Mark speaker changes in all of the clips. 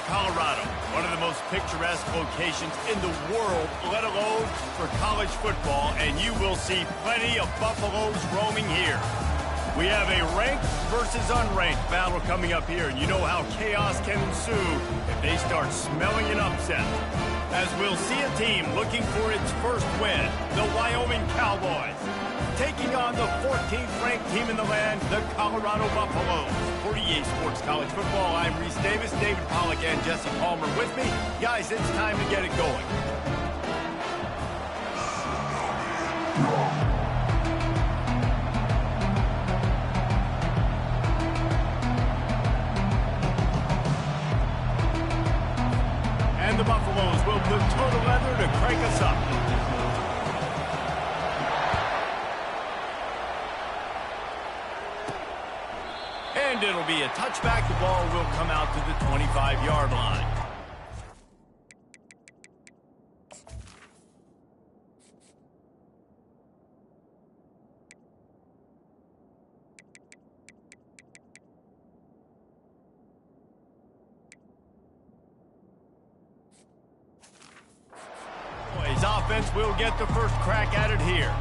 Speaker 1: Colorado, one of the most picturesque locations in the world, let alone for college football, and you will see plenty of Buffaloes roaming here. We have a ranked versus unranked battle coming up here, and you know how chaos can ensue if they start smelling an upset. As we'll see a team looking for its first win, the Wyoming Cowboys, taking on the 14th ranked team in the land, the Colorado Buffaloes. For EA Sports College Football, I'm Reese Davis, David Pollack, and Jesse Palmer with me. Guys, it's time to get it going. And the Buffaloes will put total leather to crank us up. And it'll be a touchback. The ball will come out to the 25-yard line. His offense will get the first crack at it here.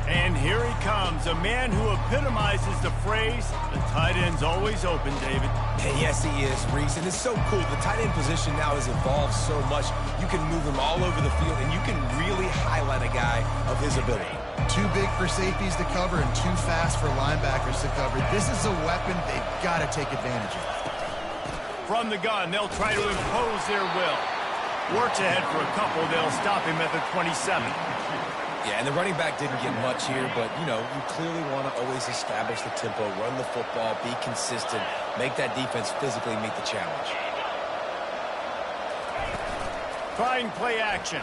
Speaker 1: And here he comes, a man who epitomizes the phrase, the tight end's always open, David.
Speaker 2: And yes, he is, Reese, and it's so cool. The tight end position now has evolved so much. You can move him all over the field, and you can really highlight a guy of his ability.
Speaker 3: Too big for safeties to cover and too fast for linebackers to cover. This is a weapon they've got to take advantage of.
Speaker 1: From the gun, they'll try to impose their will. Works ahead for a couple, they'll stop him at the 27.
Speaker 2: Yeah, and the running back didn't get much here, but, you know, you clearly want to always establish the tempo, run the football, be consistent, make that defense physically meet the challenge.
Speaker 1: Trying play action.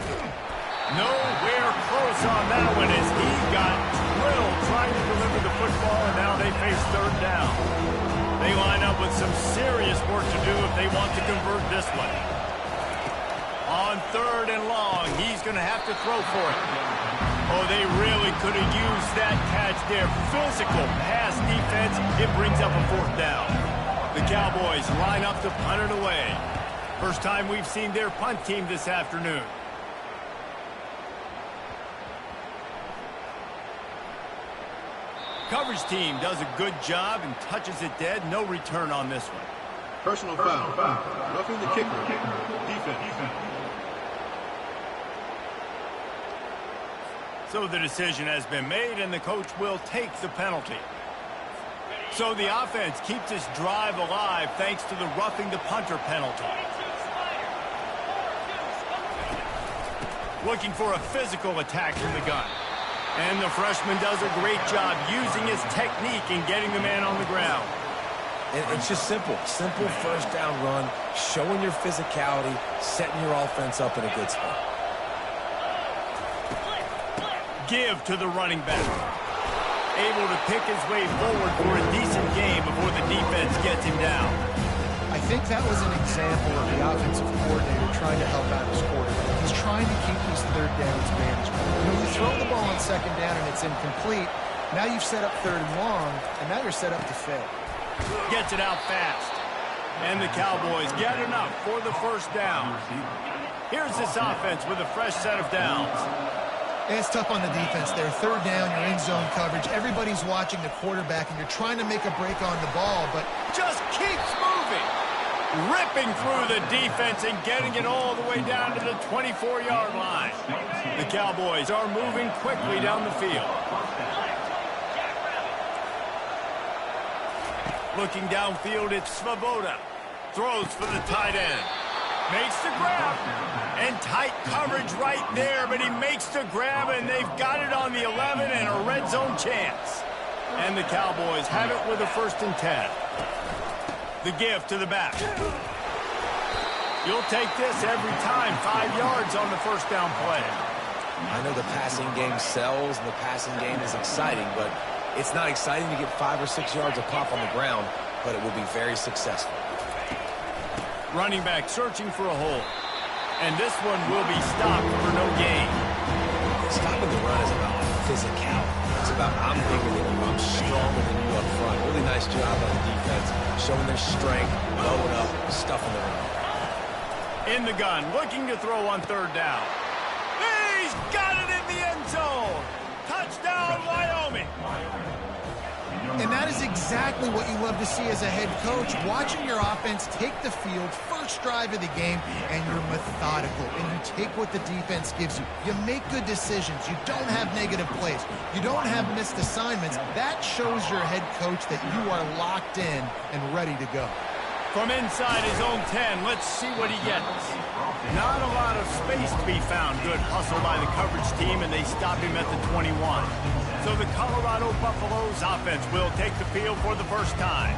Speaker 1: Nowhere close on that one as he got drilled trying to deliver the football, and now they face third down. They line up with some serious work to do if they want to convert this one. On third and long, he's going to have to throw for it. Oh, they really could have used that catch there. Physical pass defense. It brings up a fourth down. The Cowboys line up to punt it away. First time we've seen their punt team this afternoon. Coverage team does a good job and touches it dead. No return on this one.
Speaker 4: Personal foul. Roughing the kicker. Defense.
Speaker 1: So the decision has been made, and the coach will take the penalty. So the offense keeps this drive alive thanks to the roughing the punter penalty. Looking for a physical attack from the gun. And the freshman does a great job using his technique and getting the man on the ground.
Speaker 2: And it's just simple. Simple first down run, showing your physicality, setting your offense up in a good spot.
Speaker 1: Give to the running back. Able to pick his way forward for a decent game before the defense gets him down.
Speaker 3: I think that was an example of the offensive coordinator trying to help out his quarterback. He's trying to keep these third downs manageable. You know, you throw the ball on second down and it's incomplete. Now you've set up third and long, and now you're set up to fail.
Speaker 1: Gets it out fast. And the Cowboys get enough for the first down. Here's this offense with a fresh set of downs.
Speaker 3: And it's tough on the defense there. Third down, you're in zone coverage. Everybody's watching the quarterback, and you're trying to make a break on the ball, but
Speaker 1: just keeps moving. Ripping through the defense and getting it all the way down to the 24-yard line. The Cowboys are moving quickly down the field. Looking downfield, it's Svoboda. Throws for the tight end. Makes the grab. And tight coverage right there, but he makes the grab, and they've got it on the 11 and a red zone chance. And the Cowboys have it with a 1st and 10. The give to the back. You'll take this every time. 5 yards on the first down play.
Speaker 2: I know the passing game sells and the passing game is exciting, but it's not exciting to get 5 or 6 yards of pop on the ground, but it will be very successful.
Speaker 1: Running back searching for a hole. And this one will be stopped for no gain.
Speaker 2: Stopping the run is about physicality. It's about I'm bigger than you, I'm stronger than you up front. Really nice job on the defense, showing their strength, blowing up, stuffing the run.
Speaker 1: In the gun, looking to throw on third down. He's got it in the end zone. Touchdown, Wyoming.
Speaker 3: And that is exactly what you love to see as a head coach, watching your offense take the field, first drive of the game, and you're methodical, and you take what the defense gives you. You make good decisions. You don't have negative plays. You don't have missed assignments. That shows your head coach that you are locked in and ready to go.
Speaker 1: From inside his own 10, let's see what he gets. Not a lot of space to be found. Good hustle by the coverage team, and they stop him at the 21. So the Colorado Buffaloes offense will take the field for the first time.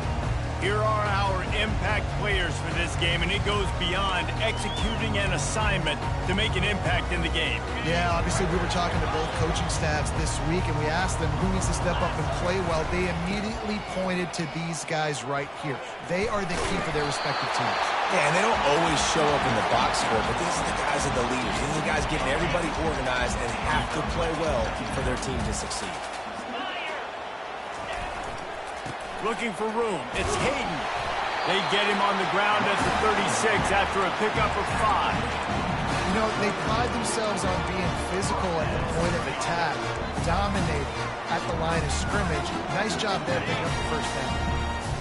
Speaker 1: Here are our impact players for this game, and it goes beyond executing an assignment to make an impact in the game.
Speaker 3: Yeah, obviously we were talking to both coaching staffs this week, and we asked them who needs to step up and play well. They immediately pointed to these guys right here. They are the key for their respective teams.
Speaker 2: Yeah, and they don't always show up in the box score, but these are the guys that are the leaders. These are the guys getting everybody organized and have to play well for their team to succeed.
Speaker 1: Looking for room. It's Hayden. They get him on the ground at the 36 after a pickup of 5.
Speaker 3: You know, they pride themselves on being physical at the point of attack, dominating at the line of scrimmage. Nice job there picking up the first down.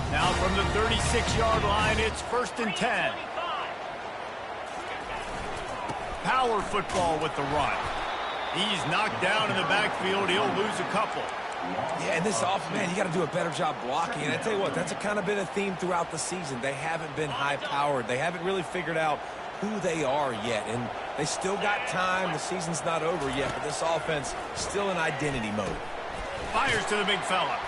Speaker 1: Now from the 36-yard line, it's 1st and 10. Power football with the run. He's knocked down in the backfield. He'll lose a couple.
Speaker 2: Yeah, and this offense, man, you got to do a better job blocking. And I tell you what, that's kind of been a theme throughout the season. They haven't been high-powered. They haven't really figured out who they are yet. And they still got time. The season's not over yet, but this offense still in identity mode.
Speaker 1: Fires to the big fella.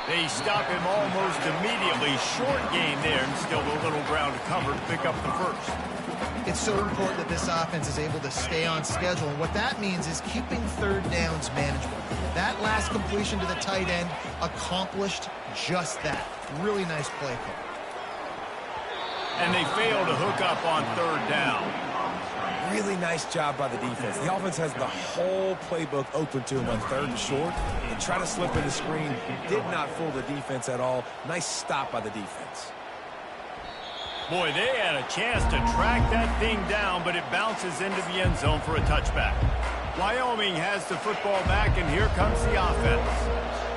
Speaker 1: They stop him almost immediately. Short gain there, and still a little ground to cover to pick up the first.
Speaker 3: It's so important that this offense is able to stay on schedule, and what that means is keeping third downs manageable. That last completion to the tight end accomplished just that. Really nice play call.
Speaker 1: And they fail to hook up on third down.
Speaker 2: Really nice job by the defense. The offense has the whole playbook open to him on 3rd and short. And try to slip in the screen. Did not fool the defense at all. Nice stop by the defense.
Speaker 1: Boy, they had a chance to track that thing down, but it bounces into the end zone for a touchback. Wyoming has the football back, and here comes the offense.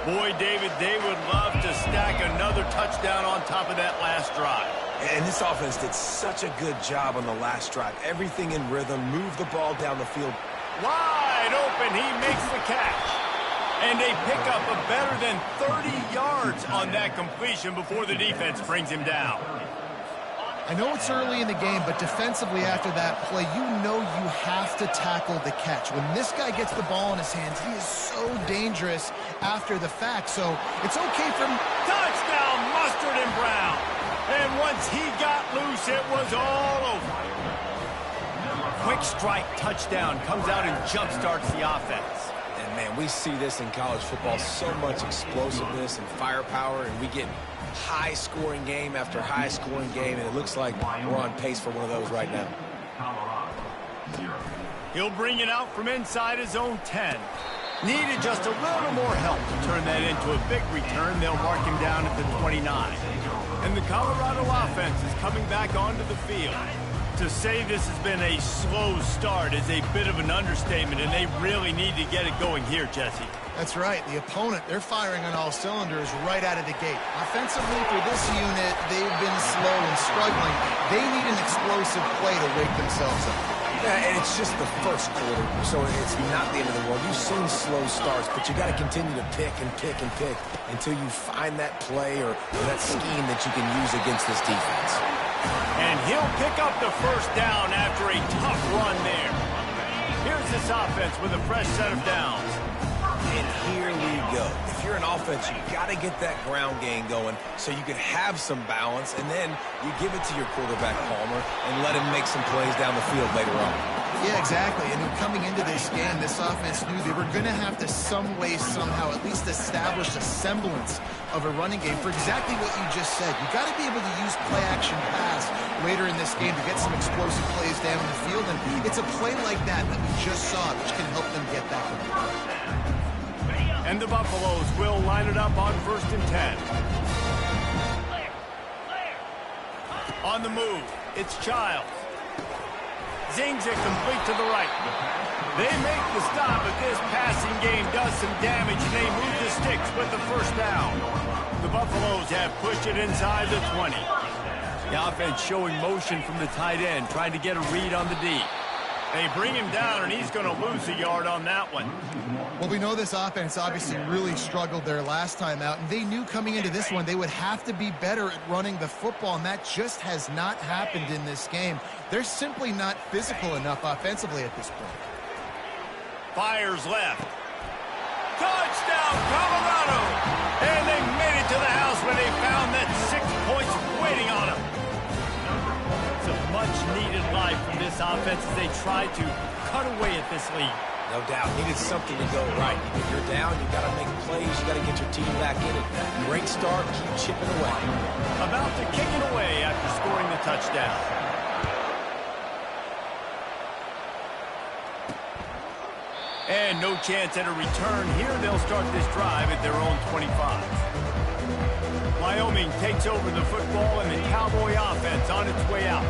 Speaker 1: Boy, David, they would love to stack another touchdown on top of that last drive.
Speaker 2: And this offense did such a good job on the last drive. Everything in rhythm, move the ball down the field.
Speaker 1: Wide open, he makes the catch. And they pick up a better than 30 yards on that completion before the defense brings him down.
Speaker 3: I know it's early in the game, but defensively after that play, you know you have to tackle the catch. When this guy gets the ball in his hands, he is so dangerous after the fact. So it's okay for him.
Speaker 1: Touchdown, Mustard and Brown. And once he got loose, it was all over. Quick strike touchdown comes out and jump-starts the offense.
Speaker 2: And, man, we see this in college football, so much explosiveness and firepower, and we get high-scoring game after high-scoring game, and it looks like we're on pace for one of those right now.
Speaker 1: He'll bring it out from inside his own 10. Needed just a little more help to turn that into a big return. They'll mark him down at the 29. And the Colorado offense is coming back onto the field. To say this has been a slow start is a bit of an understatement, and they really need to get it going here, Jesse.
Speaker 3: That's right. The opponent, they're firing on all cylinders right out of the gate. Offensively for this unit, they've been slow and struggling. They need an explosive play to wake themselves up.
Speaker 2: Yeah, and it's just the first quarter, so it's not the end of the world. You've seen slow starts, but you got to continue to pick and pick and pick until you find that play or that scheme that you can use against this defense.
Speaker 1: And he'll pick up the first down after a tough run there. Here's this offense with a fresh set of downs.
Speaker 2: And here we go. If you're an offense, you got to get that ground game going so you can have some balance, and then you give it to your quarterback, Palmer, and let him make some plays down the field later on.
Speaker 3: Yeah, exactly. And coming into this game, this offense knew they were going to have to some way, somehow, at least establish a semblance of a running game for exactly what you just said. You got to be able to use play-action pass later in this game to get some explosive plays down the field, and it's a play like that we just saw, which can help them get that going.
Speaker 1: And the Buffaloes will line it up on 1st and 10. On the move, it's Childs. Zings it complete to the right. They make the stop, but this passing game does some damage, and they move the sticks with the first down. The Buffaloes have pushed it inside the 20. The offense showing motion from the tight end, trying to get a read on the D. They bring him down, and he's going to lose a yard on that one.
Speaker 3: Well, we know this offense obviously really struggled their last time out, and they knew coming into this one they would have to be better at running the football, and that just has not happened in this game. They're simply not physical enough offensively at this point.
Speaker 1: Fires left. Touchdown, Colorado! And they made it to the house where they found that 6 points waiting on them. It's a much-needed life from this offense as they try to cut away at this lead.
Speaker 2: No doubt. Needed something to go right. If you're down, you got to make plays. You got to get your team back in it. Great start. Keep chipping away.
Speaker 1: About to kick it away after scoring the touchdown. And no chance at a return here. They'll start this drive at their own 25. Wyoming takes over the football, and the Cowboy offense on its way out.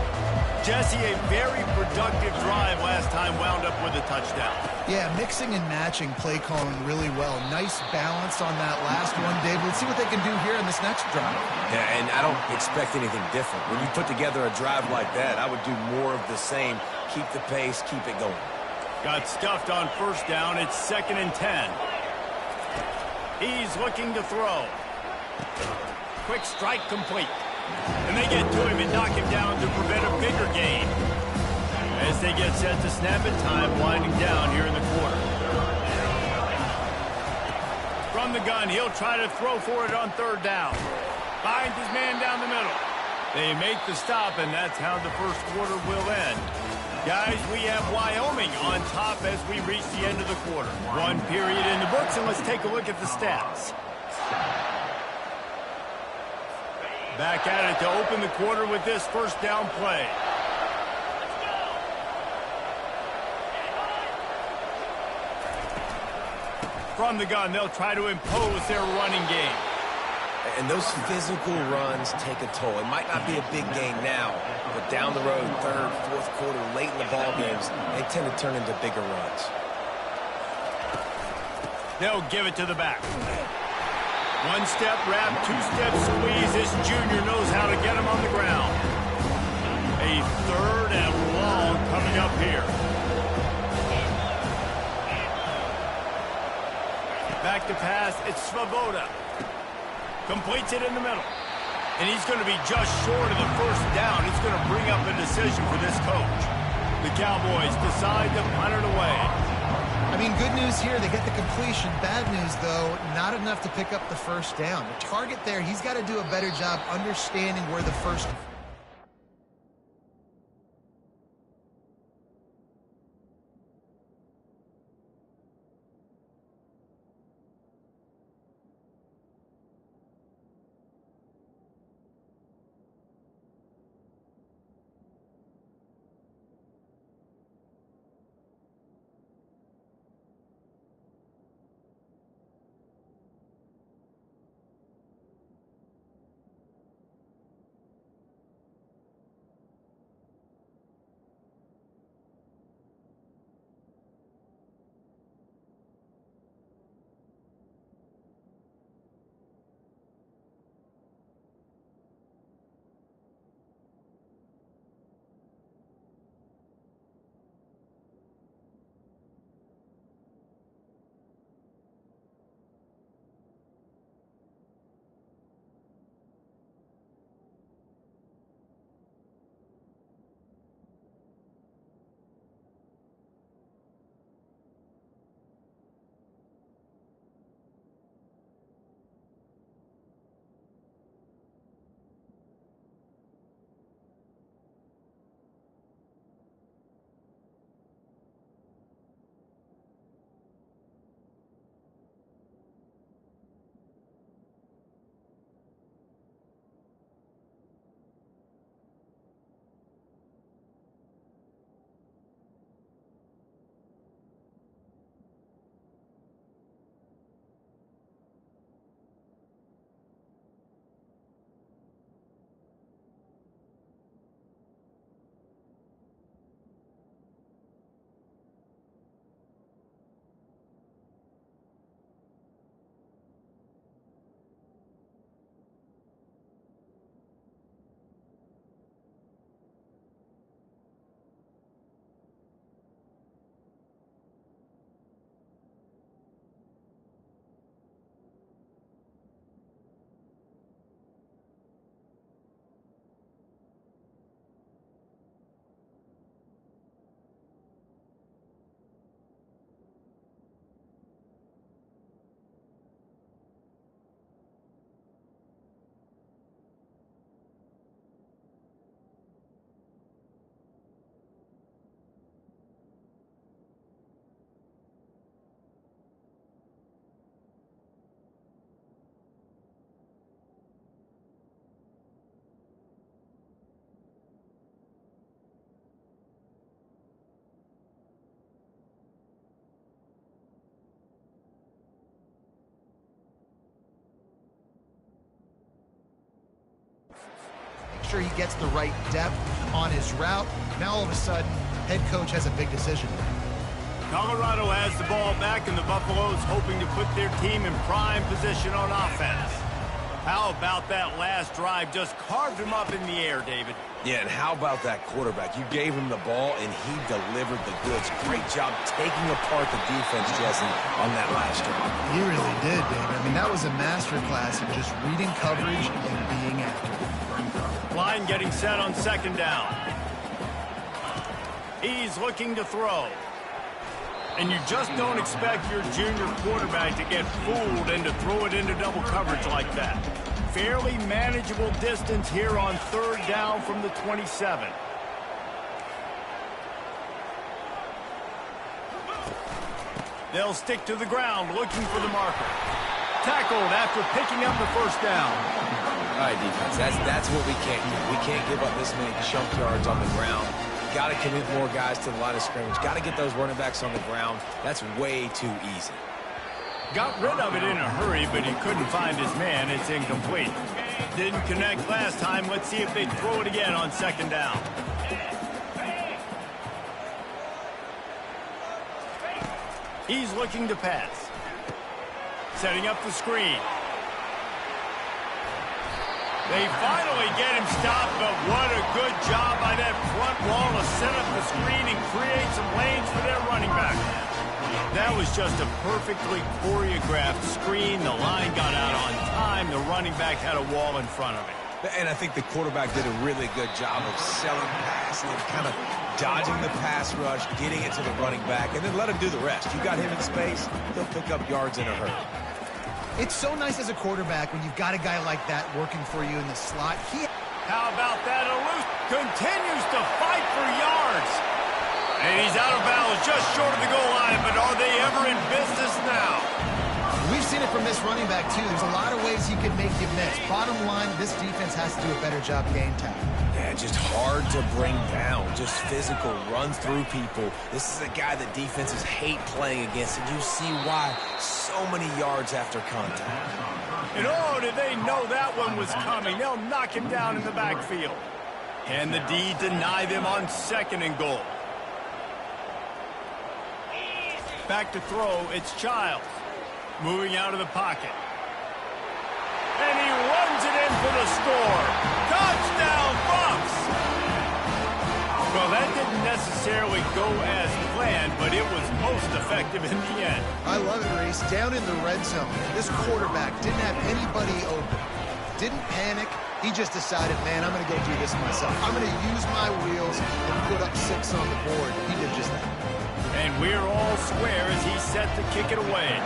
Speaker 1: Jesse, a very productive drive last time wound up with a touchdown.
Speaker 3: Yeah, mixing and matching play calling really well. Nice balance on that last one, Dave. Let's see what they can do here in this next drive.
Speaker 2: Yeah, and I don't expect anything different. When you put together a drive like that, I would do more of the same. Keep the pace, keep it going.
Speaker 1: Got stuffed on first down. It's 2nd and 10. He's looking to throw. Quick strike complete. And they get to him and knock him down to prevent a bigger gain. As they get set to snap it, time winding down here in the quarter. From the gun, he'll try to throw for it on 3rd down. Finds his man down the middle. They make the stop, and that's how the first quarter will end. Guys, we have Wyoming on top as we reach the end of the quarter. 1 period in the books, and let's take a look at the stats. Back at it to open the quarter with this first down play. From the gun, they'll try to impose their running game.
Speaker 2: And those physical runs take a toll. It might not be a big gain now, but down the road, 3rd, 4th quarter, late in the ball games, they tend to turn into bigger runs.
Speaker 1: They'll give it to the back. 1-step wrap, 2-step squeeze. This junior knows how to get him on the ground. A 3rd and long coming up here. Back to pass, it's Svoboda. Completes it in the middle. And he's going to be just short of the first down. It's going to bring up a decision for this coach. The Cowboys decide to punt it away.
Speaker 3: I mean, good news here, they get the completion. Bad news, though, not enough to pick up the first down. The target there, he's got to do a better job understanding where the first sure he gets the right depth on his route. Now all of a sudden, head coach has a big decision.
Speaker 1: Colorado has the ball back, and the Buffaloes hoping to put their team in prime position on offense. How about that last drive? Just carved him up in the air, David.
Speaker 2: Yeah, and how about that quarterback? You gave him the ball, and he delivered the goods. Great job taking apart the defense, Jesse, on that last drive.
Speaker 3: He really did, David. I mean, that was a masterclass in just reading coverage and being accurate.
Speaker 1: Line getting set on second down. He's looking to throw. And you just don't expect your junior quarterback to get fooled and to throw it into double coverage like that. Fairly manageable distance here on third down from the 27. They'll stick to the ground looking for the marker. Tackled after picking up the first down.
Speaker 2: All right, defense, that's what we can't do. We can't give up this many chunk yards on the ground. Got to commit more guys to the line of scrimmage. Got to get those running backs on the ground. That's way too easy.
Speaker 1: Got rid of it in a hurry, but he couldn't find his man. It's incomplete. Didn't connect last time. Let's see if they throw it again on second down. He's looking to pass. Setting up the screen. They finally get him stopped, but what a good job by that front wall to set up the screen and create some lanes for their running back. That was just a perfectly choreographed screen. The line got out on time. The running back had a wall in front of it.
Speaker 2: And I think the quarterback did a really good job of selling past and kind of dodging the pass rush, getting it to the running back, and then let him do the rest. You got him in space, he'll pick up yards in a hurry.
Speaker 3: It's so nice as a quarterback when you've got a guy like that working for you in the slot.
Speaker 1: How about that? Alous continues to fight for yards. And he's out of bounds just short of the goal line, but are they ever in business now?
Speaker 3: We've seen it from this running back, too. There's a lot of ways he could make you miss. Bottom line, this defense has to do a better job game time.
Speaker 2: Yeah, just hard to bring down. Just physical, run through people. This is a guy that defenses hate playing against, and you see why. So many yards after contact.
Speaker 1: And oh, did they know that one was coming? They'll knock him down in the backfield. Can the D deny them on second and goal? Back to throw, it's Childs. Moving out of the pocket. And he runs it in for the score. Touchdown, Bucks! Well, that didn't necessarily go as planned, but it was most effective in the end.
Speaker 3: I love it, Reese. Down in the red zone, this quarterback didn't have anybody open. Didn't panic. He just decided, man, I'm going to go do this myself. I'm going to use my wheels and put up 6 on the board. He did just that.
Speaker 1: And we're all square as he's set to kick it away.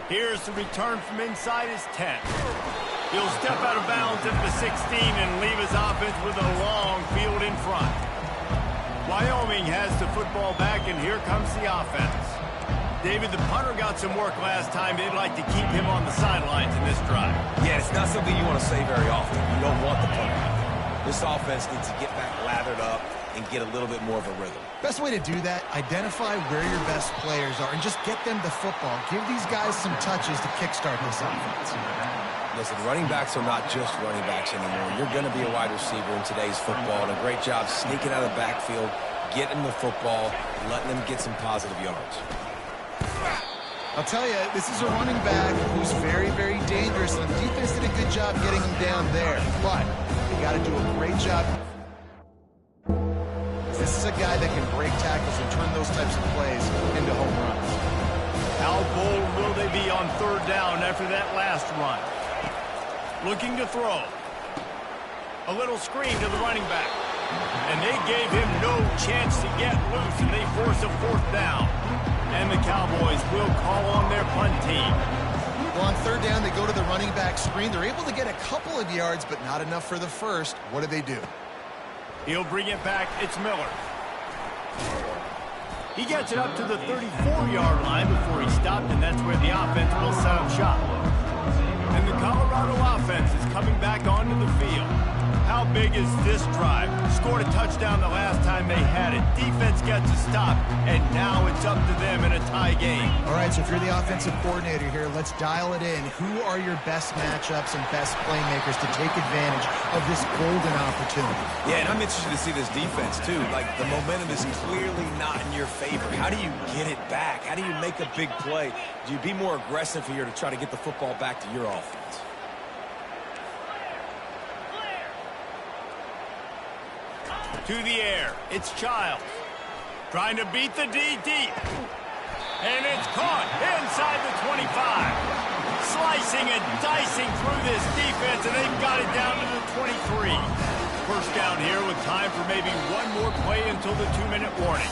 Speaker 1: Here's the return from inside his 10. He'll step out of bounds at the 16 and leave his offense with a long field in front. Wyoming has the football back, and here comes the offense. David, the punter got some work last time. They'd like to keep him on the sidelines in this drive.
Speaker 2: Yeah, it's not something you want to say very often. You don't want the punter. This offense needs to get back lathered up and get a little bit more of a rhythm.
Speaker 3: Best way to do that, identify where your best players are and just get them the football. Give these guys some touches to kickstart this offense.
Speaker 2: Listen, running backs are not just running backs anymore. You're going to be a wide receiver in today's football, and a great job sneaking out of the backfield, getting the football, and letting them get some positive yards.
Speaker 3: I'll tell you, this is a running back who's very, very dangerous, and the defense did a good job getting him down there, but they got to do a great job. This is a guy that can break tackles and turn those types of plays into home runs.
Speaker 1: How bold will they be on third down after that last run? Looking to throw. A little screen to the running back. And they gave him no chance to get loose, and they force a fourth down. And the Cowboys will call on their punt team.
Speaker 3: Well, on third down, they go to the running back screen. They're able to get a couple of yards, but not enough for the first. What do?
Speaker 1: He'll bring it back. It's Miller. He gets it up to the 34-yard line before he stopped, and that's where the offense will set up shop. And the Colorado offense is coming back onto the field. How How big is this drive? Scored a touchdown the last time they had it. Defense gets a stop, and now it's up to them in a tie game.
Speaker 3: All right, so if you're the offensive coordinator here, let's dial it in. Who are your best matchups and best playmakers to take advantage of this golden opportunity?
Speaker 2: Yeah, and I'm interested to see this defense, too. Like, the momentum is clearly not in your favor. How do you get it back? How do you make a big play? Do you be more aggressive here to try to get the football back to your offense?
Speaker 1: To the air, it's Childs. Trying to beat the D deep. And it's caught inside the 25. Slicing and dicing through this defense, and they've got it down to the 23. First down here with time for maybe one more play until the 2-minute warning.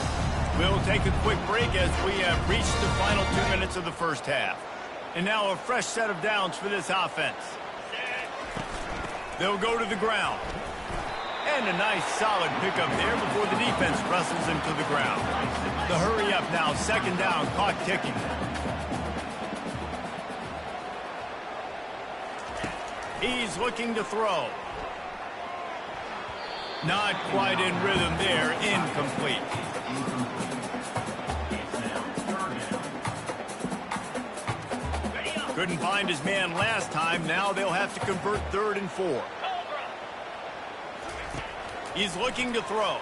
Speaker 1: We'll take a quick break as we have reached the final 2 minutes of the first half. And now a fresh set of downs for this offense. They'll go to the ground. And a nice solid pickup there before the defense wrestles him to the ground. The hurry up now, second down, clock ticking. He's looking to throw. Not quite in rhythm there, incomplete. Couldn't find his man last time, now they'll have to convert 3rd and 4. He's looking to throw.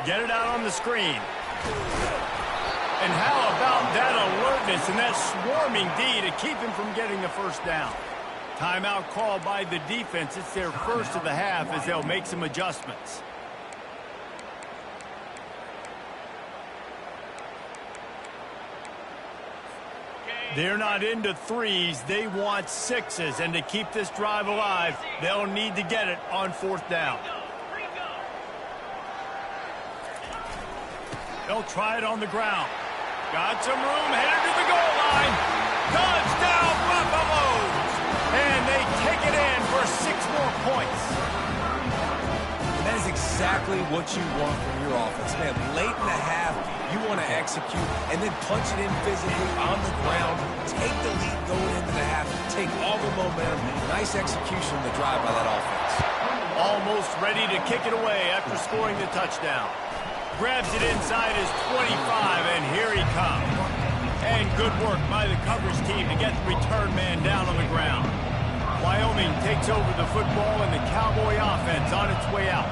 Speaker 1: Get it out on the screen. And how about that alertness and that swarming D to keep him from getting the first down? Timeout called by the defense. It's their first of the half as they'll make some adjustments. They're not into threes. They want sixes. And to keep this drive alive, they'll need to get it on 4th down. They'll try it on the ground. Got some room, headed to the goal line. Touchdown, Buffaloes! And they take it in for 6 more points.
Speaker 2: And that is exactly what you want from your offense, man. Late in the half, you want to execute and then punch it in physically on the ground. Take the lead going into the half. Take all the momentum. Nice execution of the drive by that offense.
Speaker 1: Almost ready to kick it away after scoring the touchdown. Grabs it inside his 25, and here he comes. And good work by the coverage team to get the return man down on the ground. Wyoming takes over the football, and the Cowboy offense on its way out.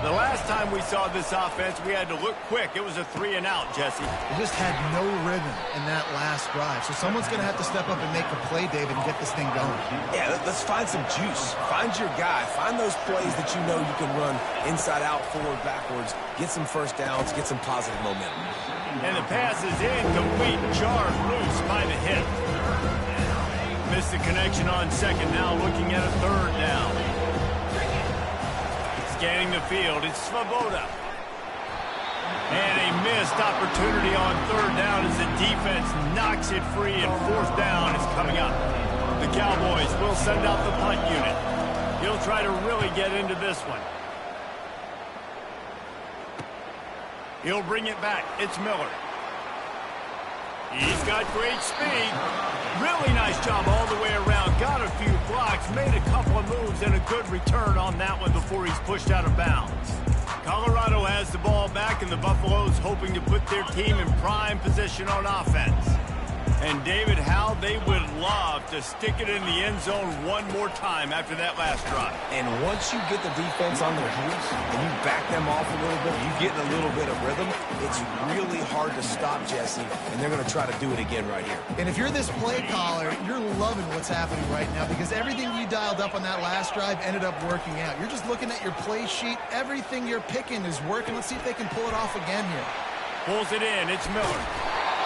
Speaker 1: The last time we saw this offense, we had to look quick. It was a 3-and-out, Jesse.
Speaker 3: They just had no rhythm in that last drive. So someone's going to have to step up and make a play, David, and get this thing going.
Speaker 2: Yeah, let's find some juice. Find your guy. Find those plays that you know you can run inside out, forward, backwards. Get some first downs. Get some positive momentum.
Speaker 1: And the pass is incomplete. Jarred loose by the hit. Missed the connection on second. Now looking at a 3rd down. Scanning the field, it's Svoboda. And a missed opportunity on 3rd down as the defense knocks it free, and 4th down is coming up. The Cowboys will send out the punt unit. He'll try to really get into this one. He'll bring it back. It's Miller. He's got great speed. Really nice job all the way around. Got a few blocks, made a couple of moves, and a good return on that one before he's pushed out of bounds. Colorado has the ball back, and the Buffaloes hoping to put their team in prime position on offense. And David, how they would love to stick it in the end zone one more time after that last drive.
Speaker 2: And once you get the defense on their heels and you back them off a little bit, you get in a little bit of rhythm, it's really hard to stop, Jesse, and they're going to try to do it again right here.
Speaker 3: And if you're this play caller, you're loving what's happening right now because everything you dialed up on that last drive ended up working out. You're just looking at your play sheet. Everything you're picking is working. Let's see if they can pull it off again here.
Speaker 1: Pulls it in. It's Miller.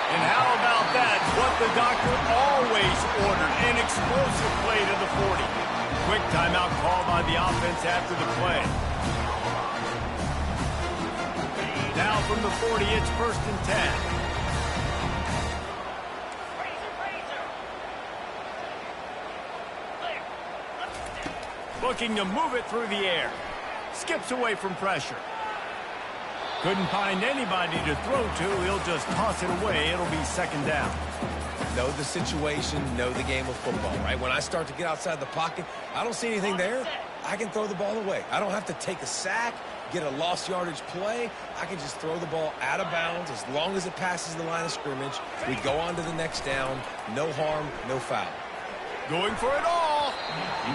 Speaker 1: And how about that? What the doctor always ordered, an explosive play to the 40. Quick timeout call by the offense after the play. Now from the 40, it's 1st and 10. Looking to move it through the air. Skips away from pressure. Couldn't find anybody to throw to. He'll just toss it away. It'll be 2nd down.
Speaker 2: Know the situation, know the game of football, right? When I start to get outside the pocket, I don't see anything there. I can throw the ball away. I don't have to take a sack, get a lost yardage play. I can just throw the ball out of bounds as long as it passes the line of scrimmage. We go on to the next down. No harm, no foul.
Speaker 1: Going for it all.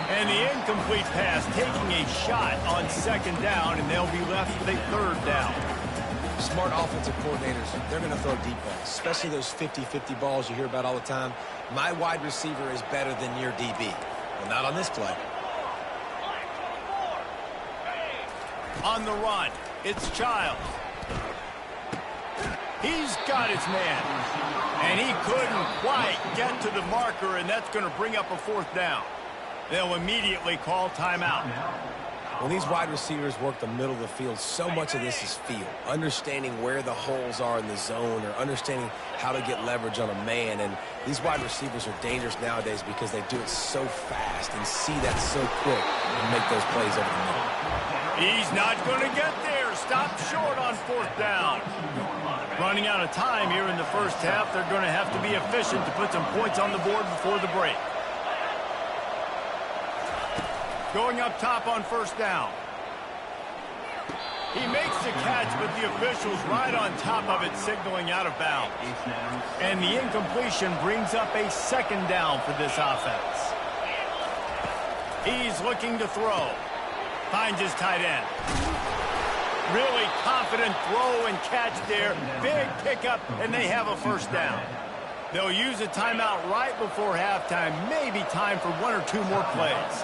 Speaker 1: And the incomplete pass, taking a shot on second down, and they'll be left with a third down.
Speaker 2: Smart offensive coordinators, they're going to throw deep balls, especially those 50-50 balls you hear about all the time. My wide receiver is better than your DB. Well, not on this play.
Speaker 1: On the run, it's Childs. He's got his man. And he couldn't quite get to the marker, and that's going to bring up a fourth down. They'll immediately call timeout.
Speaker 2: When these wide receivers work the middle of the field, so much of this is feel. Understanding where the holes are in the zone or understanding how to get leverage on a man. And these wide receivers are dangerous nowadays because they do it so fast and see that so quick and make those plays over the middle.
Speaker 1: He's not going to get there. Stop short on fourth down. Running out of time here in the first half. They're going to have to be efficient to put some points on the board before the break. Going up top on first down. He makes the catch, but the official's right on top of it, signaling out of bounds. And the incompletion brings up a second down for this offense. He's looking to throw. Finds his tight end. Really confident throw and catch there. Big pickup, and they have a first down. They'll use a timeout right before halftime. Maybe time for one or two more plays.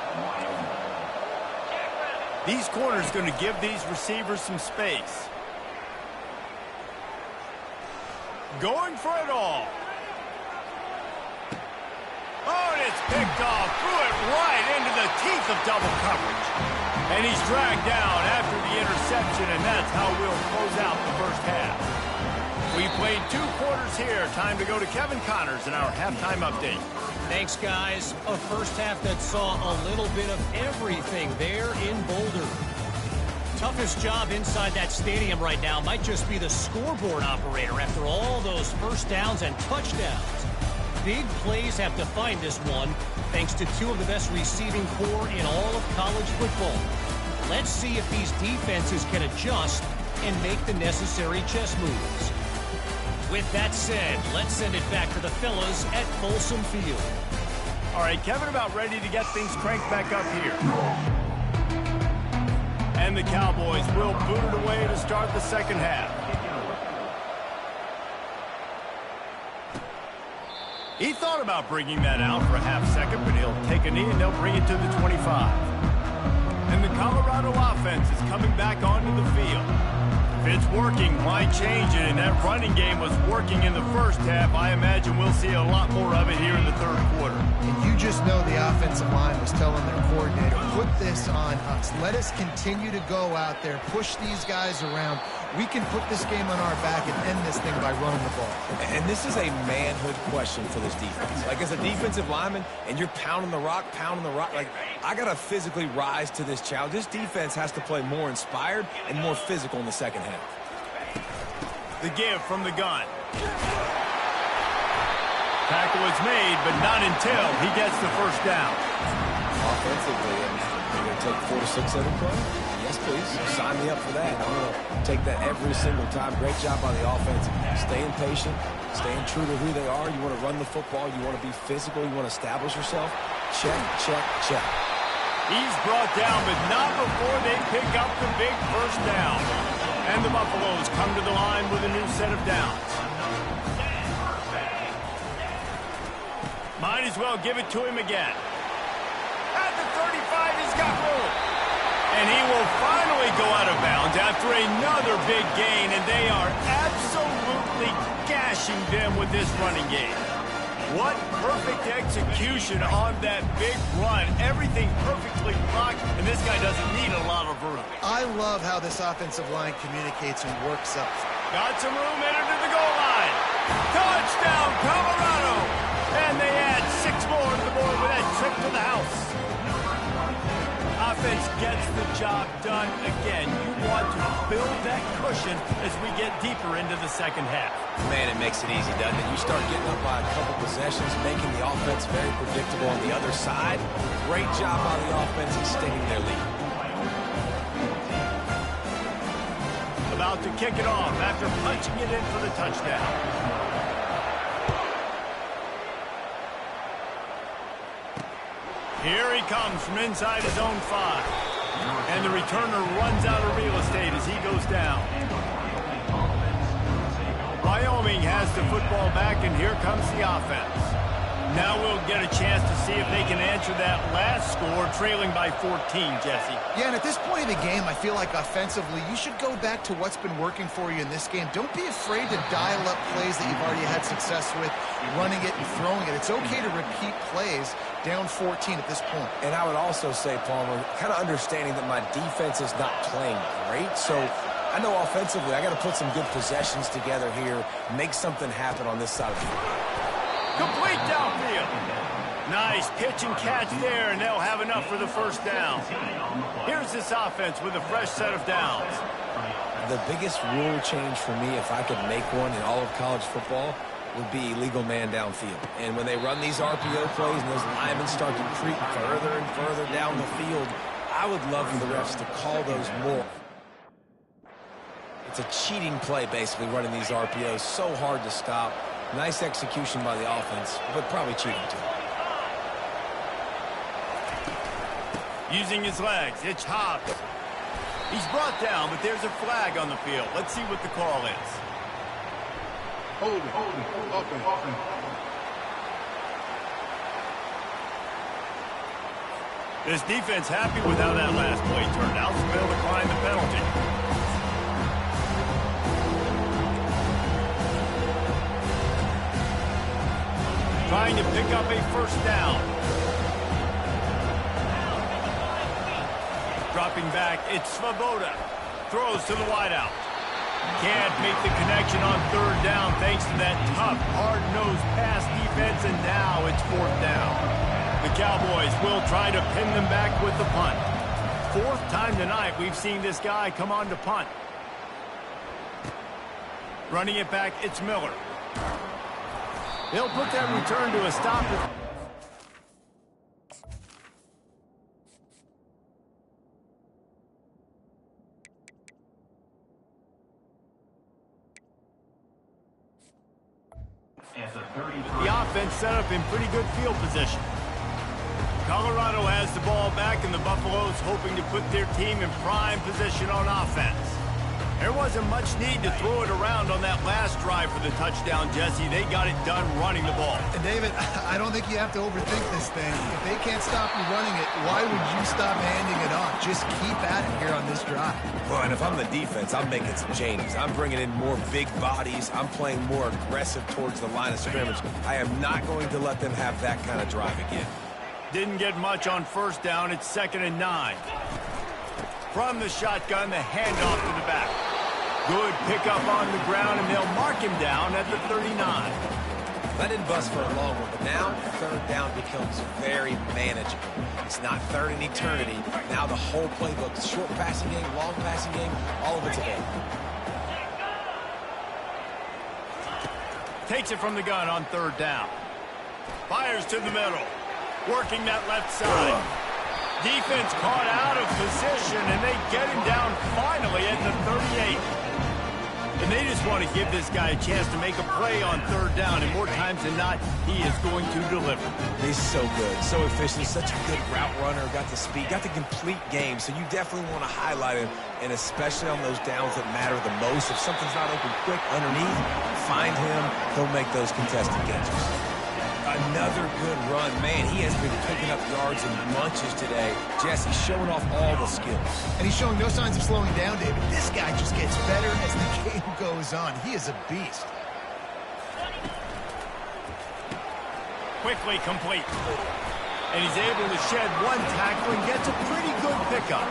Speaker 1: These corners going to give these receivers some space. Going for it all. Oh, and it's picked off. Threw it right into the teeth of double coverage. And he's dragged down after the interception, and that's how we'll close out the first half. We played 2 quarters here. Time to go to Kevin Connors in our halftime update.
Speaker 5: Thanks, guys. A first half that saw a little bit of everything there in Boulder. Toughest job inside that stadium right now might just be the scoreboard operator after all those first downs and touchdowns. Big plays have defined this one, thanks to 2 of the best receiving corps in all of college football. Let's see if these defenses can adjust and make the necessary chess moves. With that said, let's send it back to the fellas at Folsom Field.
Speaker 1: All right, Kevin, about ready to get things cranked back up here. And the Cowboys will boot it away to start the second half. He thought about bringing that out for a half second, but he'll take a knee and they'll bring it to the 25. And the Colorado offense is coming back onto the field. If it's working, why change it? And that running game was working in the first half. I imagine we'll see a lot more of it here in the third quarter.
Speaker 3: And you just know the offensive line was telling their coordinator, put this on us. Let us continue to go out there, push these guys around. We can put this game on our back and end this thing by running the ball.
Speaker 2: And this is a manhood question for this defense. Like, as a defensive lineman, and you're pounding the rock, like, I got to physically rise to this challenge. This defense has to play more inspired and more physical in the second half.
Speaker 1: The give from the gun. Tackle is made, but not until he gets the first down.
Speaker 2: Offensively, you're going to take 4 to 6 every play? Yes, please. Sign me up for that. I'm going to take that every single time. Great job on the offense. Staying patient, staying true to who they are. You want to run the football. You want to be physical. You want to establish yourself. Check, check, check.
Speaker 1: He's brought down, but not before they pick up the big first down. And the Buffaloes come to the line with a new set of downs. Might as well give it to him again. At the 35, he's got room. And he will finally go out of bounds after another big gain, and they are absolutely gashing them with this running game. What perfect execution on that big run. Everything perfectly blocked, and this guy doesn't need a lot of room.
Speaker 3: I love how this offensive line communicates and works up.
Speaker 1: Got some room headed to the goal line. Touchdown, Colorado! And they add 6 more to the board with that trip to the house. offense gets the job done again. You want to build that cushion as we get deeper into the second half.
Speaker 2: Man, it makes it easy, doesn't it? You start getting up by a couple possessions, making the offense very predictable on the other side. Great job by the offense extending their lead.
Speaker 1: About to kick it off after punching it in for the touchdown. Here he comes from inside his own 5. And the returner runs out of real estate as he goes down. Wyoming has the football back, and here comes the offense. Now we'll get a chance to see if they can answer that last score, trailing by 14, Jesse.
Speaker 3: Yeah, and at this point in the game, I feel like offensively, you should go back to what's been working for you in this game. Don't be afraid to dial up plays that you've already had success with, running it and throwing it. It's okay to repeat plays down 14 at this point.
Speaker 2: And I would also say, Palmer, kind of understanding that my defense is not playing great, so I know offensively I got to put some good possessions together here, make something happen on this side of the field.
Speaker 1: Complete downfield. Nice pitch and catch there, and they'll have enough for the first down. Here's this offense with a fresh set of downs.
Speaker 2: The biggest rule change for me, if I could make one in all of college football, would be illegal man downfield. And when they run these RPO plays and those linemen start to creep further and further down the field, I would love for the refs to call those more. It's a cheating play, basically, running these RPOs. So hard to stop. Nice execution by the offense, but probably cheating too.
Speaker 1: Using his legs, it's Hobbs. He's brought down, but there's a flag on the field. Let's see what the call is.
Speaker 4: Hold it. Offense.
Speaker 1: This defense happy with how that last play turned out, so they'll decline the penalty. Trying to pick up a first down. Dropping back, it's Svoboda. Throws to the wideout. Can't make the connection on third down thanks to that tough, hard-nosed pass defense, and now it's fourth down. The Cowboys will try to pin them back with the punt. Fourth time tonight we've seen this guy come on to punt. Running it back, it's Miller. They'll put that return to a stop. The offense set up in pretty good field position. Colorado has the ball back, and the Buffaloes hoping to put their team in prime position on offense. There wasn't much need to throw it around on that last drive for the touchdown, Jesse. They got it done running the ball.
Speaker 3: And David, I don't think you have to overthink this thing. If they can't stop you running it, why would you stop handing it off? Just keep at it here on this drive.
Speaker 2: Well, and if I'm the defense, I'm making some changes. I'm bringing in more big bodies. I'm playing more aggressive towards the line of scrimmage. I am not going to let them have that kind of drive again.
Speaker 1: Didn't get much on first down. It's 2nd and 9. From the shotgun, the handoff to the back. Good pickup on the ground, and they'll mark him down at the 39.
Speaker 2: That didn't bust for a long one, but now third down becomes very manageable. It's not third in eternity. Now the whole playbook, short passing game, long passing game, all of it's available.
Speaker 1: Takes it from the gun on third down. Fires to the middle. Working that left side. Defense caught out of position, and they get him down finally at the 38. And they just want to give this guy a chance to make a play on third down, and more times than not, he is going to deliver.
Speaker 2: He's so good, so efficient, such a good route runner, got the speed, got the complete game, so you definitely want to highlight him, and especially on those downs that matter the most. If something's not open quick underneath, find him, he'll make those contested catches. Another good run. Man, he has been picking up yards in bunches today. Jesse showing off all the skills.
Speaker 3: And he's showing no signs of slowing down, David. This guy just gets better as the game goes on. He is a beast.
Speaker 1: Quickly complete. And he's able to shed one tackle and gets a pretty good pickup.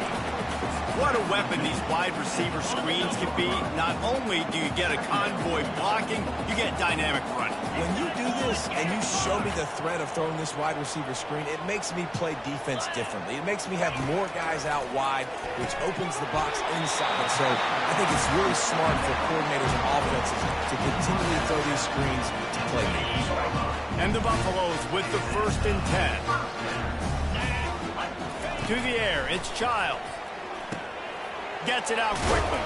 Speaker 1: What a weapon these wide receiver screens can be. Not only do you get a convoy blocking, you get dynamic running.
Speaker 2: When you do this and you show me the threat of throwing this wide receiver screen, it makes me play defense differently. It makes me have more guys out wide, which opens the box inside. So I think it's really smart for coordinators and offenses to continually throw these screens to playmakers.
Speaker 1: And the Buffaloes with the 1st and 10. To the air, it's Childs. Gets it out quickly.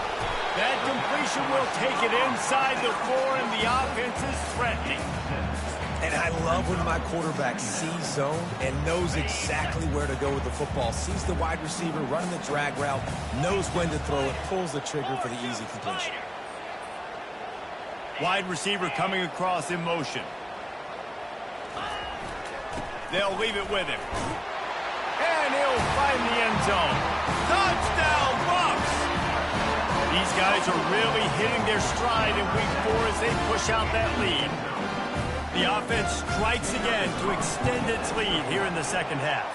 Speaker 1: That completion will take it inside the 4, and the offense is threatening.
Speaker 2: And I love when my quarterback sees zone and knows exactly where to go with the football. Sees the wide receiver running the drag route, knows when to throw it, pulls the trigger for the easy completion.
Speaker 1: Wide receiver coming across in motion. They'll leave it with him. And he'll find the end zone. Touchdown, Bucs! These guys are really hitting their stride in week 4 as they push out that lead. The offense strikes again to extend its lead here in the second half.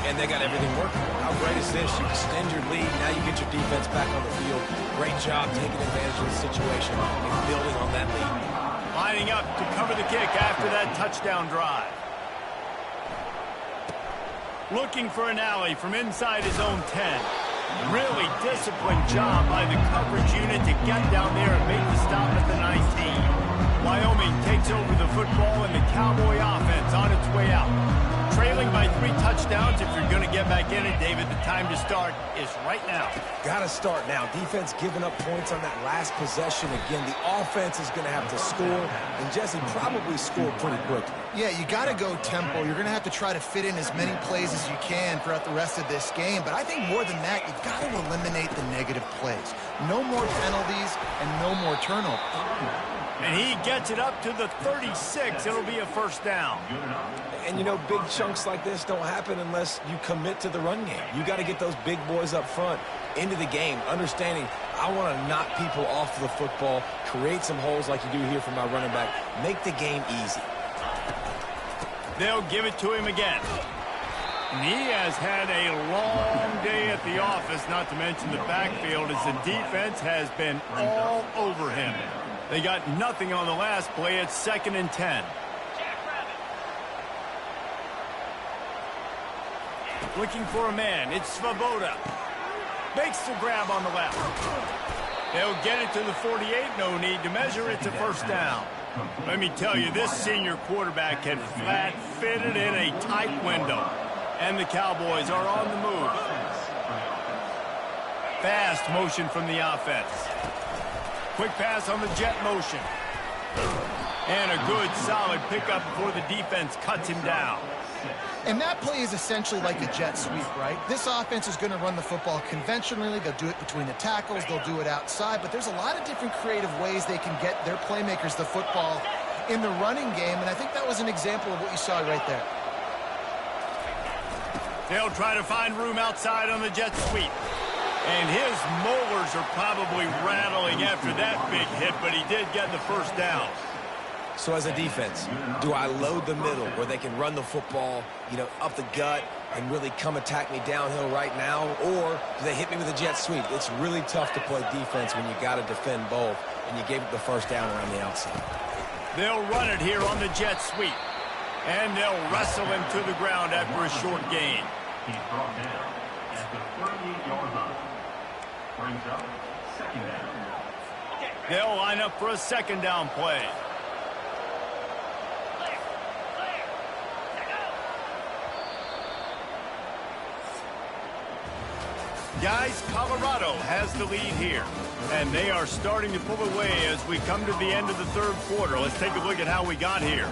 Speaker 2: And they got everything working. How great is this? You extend your lead. Now you get your defense back on the field. Great job taking advantage of the situation and building on that lead.
Speaker 1: Lining up to cover the kick after that touchdown drive. Looking for an alley from inside his own 10. Really disciplined job by the coverage unit to get down there and make the stop at the 19. Wyoming takes over the football and the Cowboy offense on its way out. Trailing by 3 touchdowns. If you're going to get back in it, David, the time to start is right now.
Speaker 2: Got to start now. Defense giving up points on that last possession. Again, the offense is going to have to score, and Jesse probably scored pretty quickly.
Speaker 3: Yeah, you got to go tempo. You're going to have to try to fit in as many plays as you can throughout the rest of this game. But I think more than that, you've got to eliminate the negative plays. No more penalties and no more turnovers.
Speaker 1: And he gets it up to the 36. It'll be a 1st down.
Speaker 2: And, you know, big chunks like this don't happen unless you commit to the run game. You got to get those big boys up front into the game, understanding I want to knock people off the football, create some holes like you do here for my running back, make the game easy.
Speaker 1: They'll give it to him again. And he has had a long day at the office, not to mention the backfield, as the defense has been all over him. They got nothing on the last play. It's 2nd and 10. Looking for a man. It's Svoboda. Makes the grab on the left. They'll get it to the 48. No need to measure. It's a 1st down. Let me tell you, this senior quarterback can flat fit it in a tight window. And the Cowboys are on the move. Fast motion from the offense. Quick pass on the jet motion. And a good, solid pickup before the defense cuts him down.
Speaker 3: And that play is essentially like a jet sweep, right? This offense is going to run the football conventionally. They'll do it between the tackles. They'll do it outside. But there's a lot of different creative ways they can get their playmakers the football in the running game. And I think that was an example of what you saw right there.
Speaker 1: They'll try to find room outside on the jet sweep. And his molars are probably rattling after that big hit, but he did get the 1st down.
Speaker 2: So as a defense, do I load the middle where they can run the football, you know, up the gut and really come attack me downhill right now? Or do they hit me with a jet sweep? It's really tough to play defense when you got to defend both, and you gave it the 1st down around the outside.
Speaker 1: They'll run it here on the jet sweep. And they'll wrestle him to the ground after a short gain.
Speaker 6: He's brought down at the 38-yard line. Brings up 2nd down.
Speaker 1: They'll line up for a 2nd down play. Guys, Colorado has the lead here. And they are starting to pull away as we come to the end of the 3rd quarter. Let's take a look at how we got here.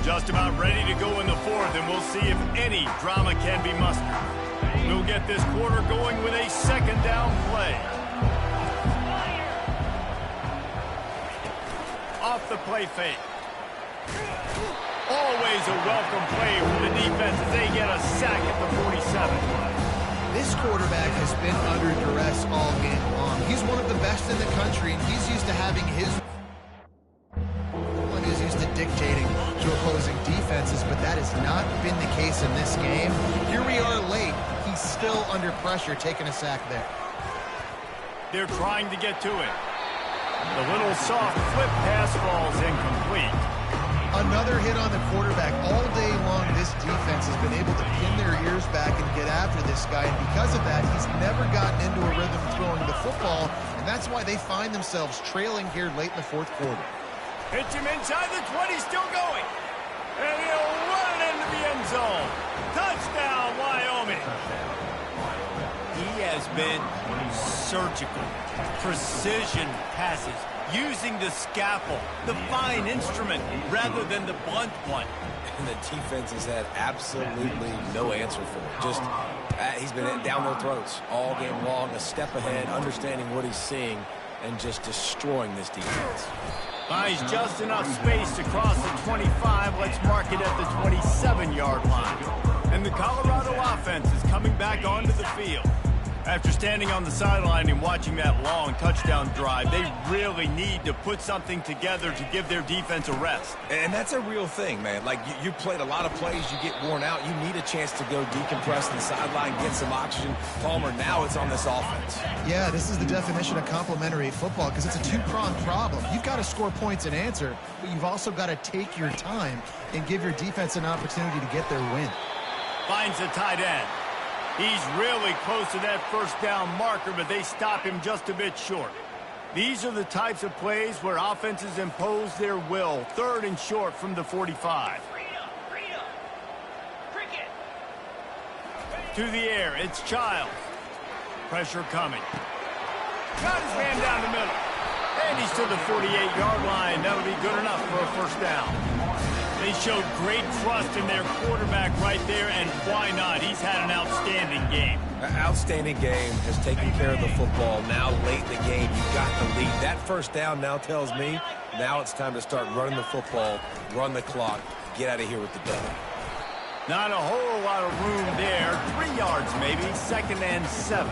Speaker 1: Just about ready to go in the 4th, and we'll see if any drama can be mustered. We'll get this quarter going with a 2nd down play. Off the play fake. Always a welcome play from the defense as they get a sack at the 47.
Speaker 3: This quarterback has been under duress all game long. He's one of the best in the country, and he's used to having his one is used to dictating to opposing defenses, but that is has not been the case in this game. Here we are late. He's still under pressure, taking a sack there.
Speaker 1: They're trying to get to it. The little soft flip pass falls incomplete.
Speaker 3: Another hit on the quarterback. All day long, this defense has been able to pin their ears back and get after this guy. And because of that, he's never gotten into a rhythm throwing the football. And that's why they find themselves trailing here late in the fourth quarter.
Speaker 1: Hits him inside the 20, still going. And he'll run it into the end zone. Touchdown, Wyoming. He has been surgical. Precision passes. Using the scalpel, the fine instrument, rather than the blunt one.
Speaker 2: And the defense has had absolutely no answer for it. Just, he's been down their throats all game long, a step ahead, understanding what he's seeing, and just destroying this defense.
Speaker 1: Finds just enough space to cross the 25. Let's mark it at the 27-yard line. And the Colorado offense is coming back onto the field. After standing on the sideline and watching that long touchdown drive, they really need to put something together to give their defense a rest.
Speaker 2: And that's a real thing, man. Like, you played a lot of plays, you get worn out, you need a chance to go decompress on the sideline, get some oxygen. Palmer, now it's on this offense.
Speaker 3: Yeah, this is the definition of complementary football because it's a two-pronged problem. You've got to score points and answer, but you've also got to take your time and give your defense an opportunity to get their win.
Speaker 1: Finds the tight end. He's really close to that first down marker, but they stop him just a bit short. These are the types of plays where offenses impose their will. 3rd and short from the 45. To the air, it's Childs. Pressure coming. Got his man down the middle. And he's to the 48-yard line. That'll be good enough for a first down. They showed great trust in their quarterback right there, and why not? He's had an outstanding game.
Speaker 2: An outstanding game, has taken care of the football. Now, late in the game, you got the lead. That first down now tells me now it's time to start running the football, run the clock, get out of here with the dub.
Speaker 1: Not a whole lot of room there. 3 yards maybe, 2nd and 7.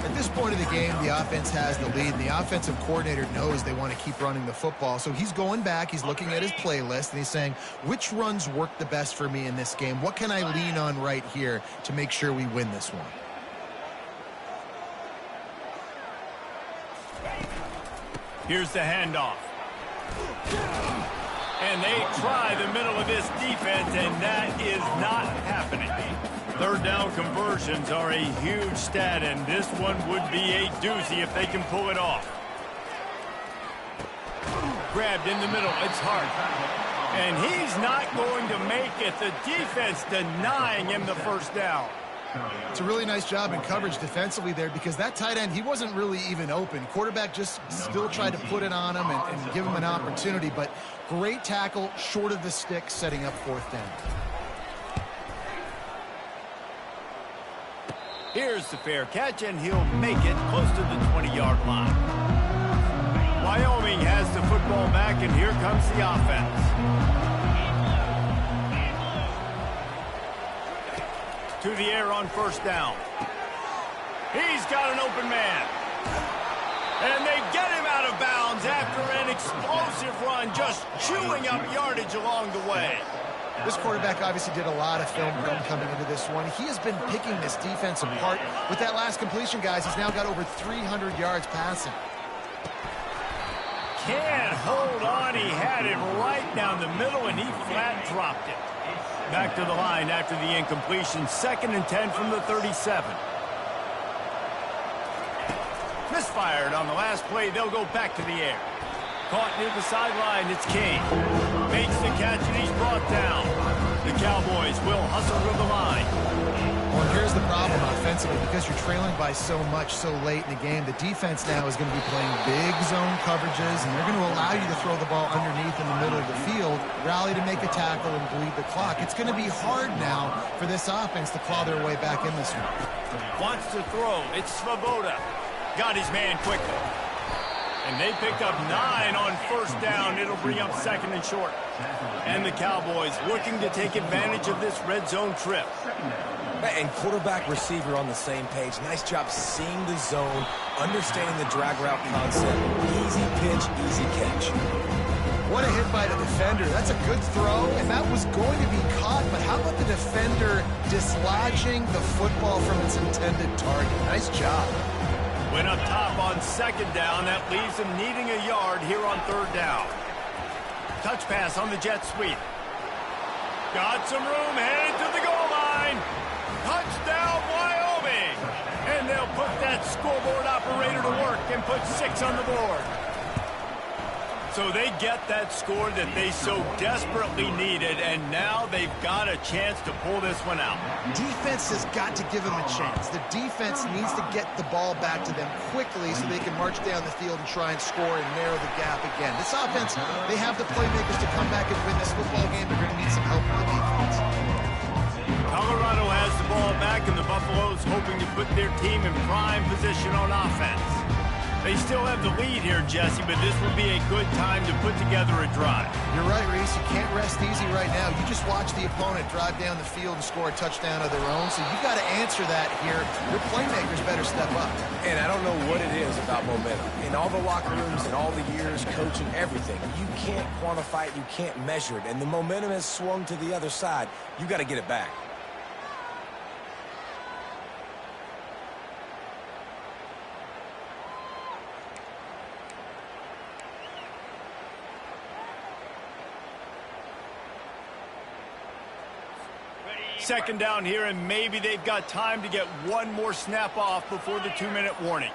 Speaker 3: At this point of the game, the offense has the lead, and the offensive coordinator knows they want to keep running the football. So he's going back, he's looking at his playlist, and he's saying, which runs work the best for me in this game? What can I lean on right here to make sure we win this one?
Speaker 1: Here's the handoff. And they try the middle of this defense, and that is not happening. 3rd down conversions are a huge stat, and this one would be a doozy if they can pull it off. Grabbed in the middle, it's Hart. And he's not going to make it. The defense denying him the first down.
Speaker 3: It's a really nice job in coverage defensively there because that tight end, he wasn't really even open. Quarterback just still tried to put it on him and give him an opportunity, but great tackle short of the stick, setting up 4th down.
Speaker 1: Here's the fair catch, and he'll make it close to the 20-yard line. Wyoming has the football back, and here comes the offense. To the air on first down. He's got an open man. And they get him out of bounds after an explosive run, just chewing up yardage along the way.
Speaker 3: This quarterback obviously did a lot of film coming into this one. He has been picking this defense apart. With that last completion, guys, he's now got over 300 yards passing.
Speaker 1: Can't hold on. He had it right down the middle, and he flat dropped it. Back to the line after the incompletion. 2nd and 10 from the 37. Misfired on the last play. They'll go back to the air. Caught near the sideline, it's King. Makes the catch, and he's brought down. The Cowboys will hustle to the line.
Speaker 3: Well, and here's the problem offensively. Because you're trailing by so much so late in the game, the defense now is going to be playing big zone coverages, and they're going to allow you to throw the ball underneath in the middle of the field, rally to make a tackle, and bleed the clock. It's going to be hard now for this offense to claw their way back in this one.
Speaker 1: Wants to throw. It's Svoboda. Got his man quickly. And they picked up 9 on first down. It'll bring up 2nd and short. And the Cowboys looking to take advantage of this red zone trip.
Speaker 2: And quarterback, receiver on the same page. Nice job seeing the zone, understanding the drag route concept. Easy pitch, easy catch.
Speaker 3: What a hit by the defender. That's a good throw, and that was going to be caught, but how about the defender dislodging the football from its intended target? Nice job.
Speaker 1: Went up top on second down. That leaves him needing a yard here on third down. Touch pass on the jet sweep. Got some room, headed to the goal line. Touchdown, Wyoming. And they'll put that scoreboard operator to work and put 6 on the board. So they get that score that they so desperately needed, and now they've got a chance to pull this one out.
Speaker 3: Defense has got to give them a chance. The defense needs to get the ball back to them quickly so they can march down the field and try and score and narrow the gap again. This offense, they have the playmakers to come back and win this football game. They're going to need some help from the defense.
Speaker 1: Colorado has the ball back, and the Buffaloes hoping to put their team in prime position on offense. They still have the lead here, Jesse, but this will be a good time to put together a drive.
Speaker 3: You're right, Reese. You can't rest easy right now. You just watch the opponent drive down the field and score a touchdown of their own, so you've got to answer that here. Your playmakers better step up.
Speaker 2: And I don't know what it is about momentum. In all the locker rooms and all the years, coaching, everything, you can't quantify it, you can't measure it, and the momentum has swung to the other side. You got to get it back.
Speaker 1: Second down here, and maybe they've got time to get one more snap off before the 2-minute warning.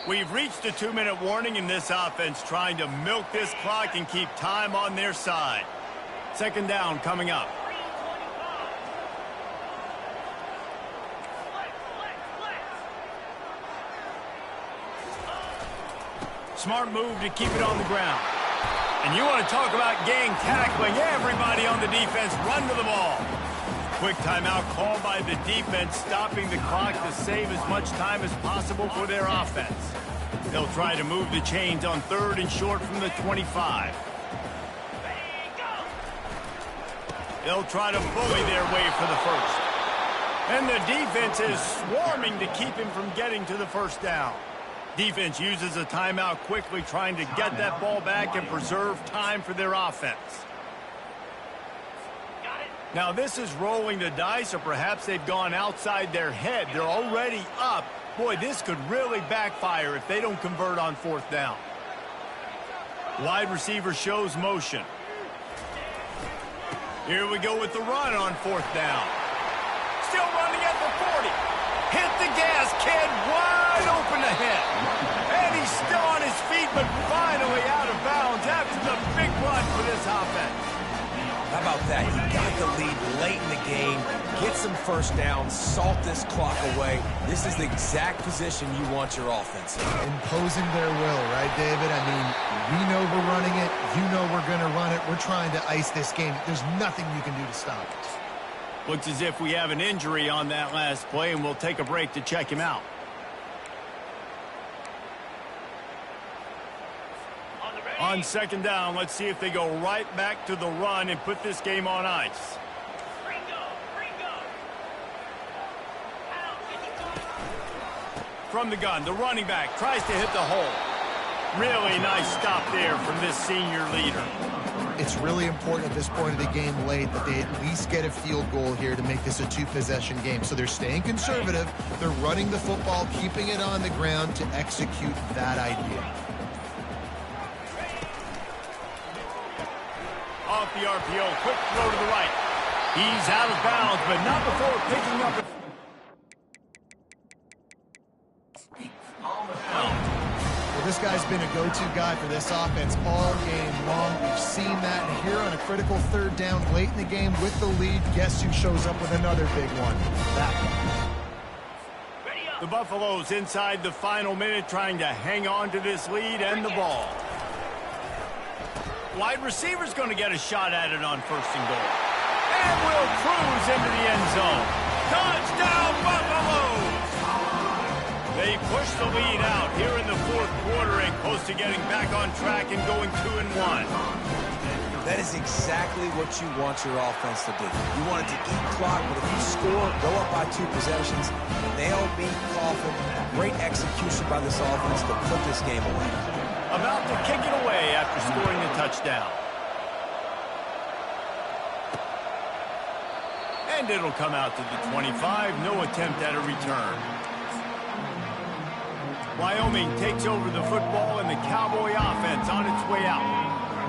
Speaker 1: We've reached the 2-minute warning, and this offense trying to milk this clock and keep time on their side. Second down coming up. Smart move to keep it on the ground. And you want to talk about gang tackling. Everybody on the defense run to the ball. Quick timeout called by the defense, stopping the clock to save as much time as possible for their offense. They'll try to move the chains on 3rd and short from the 25. They'll try to bully their way for the first. And the defense is swarming to keep him from getting to the first down. Defense uses a timeout quickly, trying to get that ball back and preserve time for their offense. Now, this is rolling the dice, or perhaps they've gone outside their head. They're already up. Boy, this could really backfire if they don't convert on 4th down. Wide receiver shows motion. Here we go with the run on 4th down. Still running at the 40. Hit the gas, kid. Wide open ahead. And he's still on his feet, but finally out of bounds after the big run for this offense.
Speaker 2: How about that? You got the lead late in the game, get some first downs, salt this clock away. This is the exact position you want your offense in.
Speaker 3: Imposing their will, right, David? I mean, we know we're running it. You know we're going to run it. We're trying to ice this game. There's nothing you can do to stop it.
Speaker 1: Looks as if we have an injury on that last play, and we'll take a break to check him out. On second down, let's see if they go right back to the run and put this game on ice. From the gun, the running back tries to hit the hole. Really nice stop there from this senior leader.
Speaker 3: It's really important at this point of the game late that they at least get a field goal here to make this a 2-possession game. So they're staying conservative. They're running the football, keeping it on the ground to execute that idea.
Speaker 1: Off the RPO, quick throw to the right. He's out of bounds, but not before picking up.
Speaker 3: Well, this guy's been a go-to guy for this offense all game long. We've seen that, and here on a critical 3rd down late in the game with the lead, guess who shows up with another big one? That one.
Speaker 1: The Buffaloes inside the final minute trying to hang on to this lead and the ball. Wide receiver's going to get a shot at it on 1st and goal. And will cruise into the end zone. Touchdown, Buffaloes! They push the lead out here in the 4th quarter and close to getting back on track and going 2-1.
Speaker 2: That is exactly what you want your offense to do. You want it to eat clock, but if you score, go up by 2 possessions, nail, beat, coffin, great execution by this offense to put this game away.
Speaker 1: About to kick it away after scoring the touchdown. And it'll come out to the 25. No attempt at a return. Wyoming takes over the football and the Cowboy offense on its way out.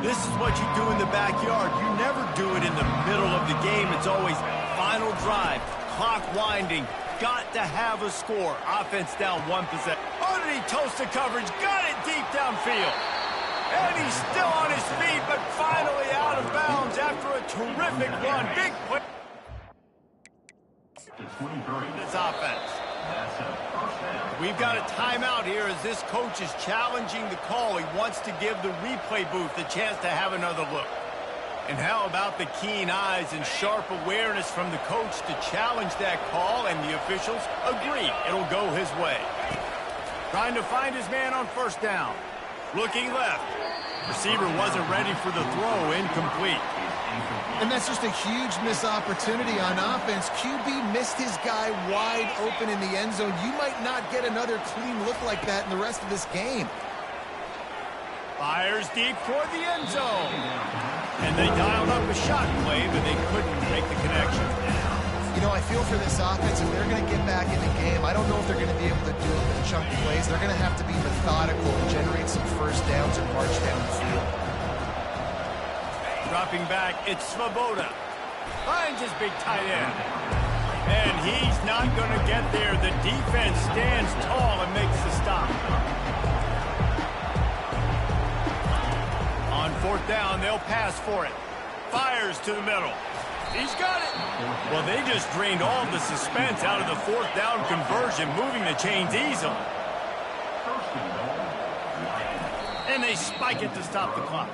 Speaker 1: This is what you do in the backyard. You never do it in the middle of the game. It's always final drive, clock winding. Got to have a score. Offense down 1%. Underneath toast the coverage. Got it deep downfield. And he's still on his feet, but finally out of bounds after a terrific run. Big play. This offense. We've got a timeout here as this coach is challenging the call. He wants to give the replay booth the chance to have another look. And how about the keen eyes and sharp awareness from the coach to challenge that call, and the officials agree it'll go his way. Trying to find his man on first down. Looking left. Receiver wasn't ready for the throw. Incomplete.
Speaker 3: And that's just a huge missed opportunity on offense. QB missed his guy wide open in the end zone. You might not get another clean look like that in the rest of this game.
Speaker 1: Fires deep toward the end zone. And they dialed up a shot play, but they couldn't make the connection.
Speaker 3: You know, I feel for this offense, if they're going to get back in the game, I don't know if they're going to be able to do it with chunky plays. They're going to have to be methodical and generate some first downs and march down the field.
Speaker 1: Dropping back, it's Svoboda. Finds his big tight end. And he's not going to get there. The defense stands tall and makes the stop. On fourth down, they'll pass for it. Fires to the middle. He's got it. Well, they just drained all the suspense out of the fourth down conversion, moving the chains easily. And they spike it to stop the clock.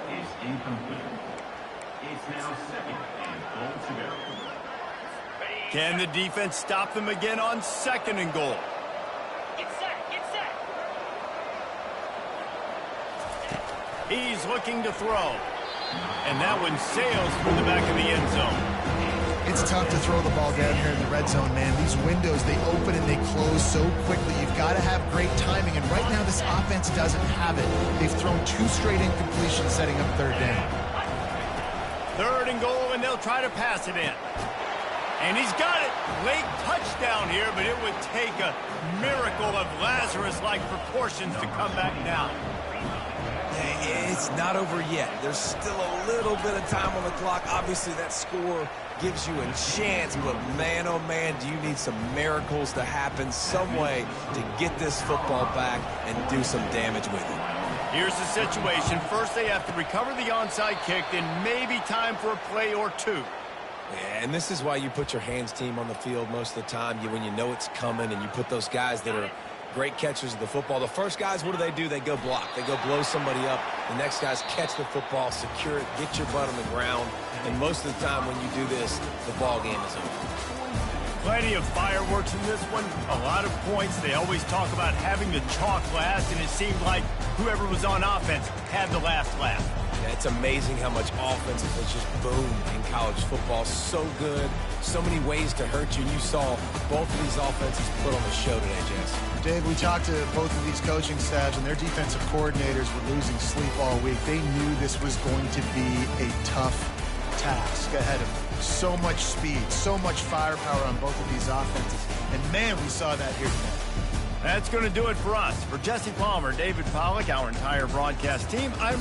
Speaker 1: Can the defense stop them again on second and goal?
Speaker 7: Get set, get set.
Speaker 1: He's looking to throw. And that one sails through the back of the end zone.
Speaker 3: It's tough to throw the ball down here in the red zone, man. These windows, they open and they close so quickly. You've got to have great timing, and right now this offense doesn't have it. They've thrown 2 straight incompletions setting up third down.
Speaker 1: Third and goal, and they'll try to pass it in. And he's got it. Late touchdown here, but it would take a miracle of Lazarus-like proportions to come back down.
Speaker 2: It's not over yet. There's still a little bit of time on the clock. Obviously, that score gives you a chance, but man, oh man, do you need some miracles to happen, some way to get this football back and do some damage with it.
Speaker 1: Here's the situation. First, they have to recover the onside kick, then maybe time for a play or two.
Speaker 2: Yeah, and this is why you put your hands team on the field most of the time. When you know it's coming, and you put those guys that are great catchers of the football. The first guys, what do? They go block. They go blow somebody up. The next guys catch the football, secure it, get your butt on the ground. And most of the time when you do this, the ball game is over.
Speaker 1: Plenty of fireworks in this one. A lot of points. They always talk about having the chalk last, and it seemed like whoever was on offense had the last laugh.
Speaker 2: Yeah, it's amazing how much offense has just boomed in college football. So good. So many ways to hurt you. And you saw both of these offenses put on the show today, Jess.
Speaker 3: Dave, we talked to both of these coaching staffs, and their defensive coordinators were losing sleep all week. They knew this was going to be a tough task ahead of them. So much speed, so much firepower on both of these offenses. And, man, we saw that here today.
Speaker 1: That's going to do it for us. For Jesse Palmer, David Pollack, our entire broadcast team, I'm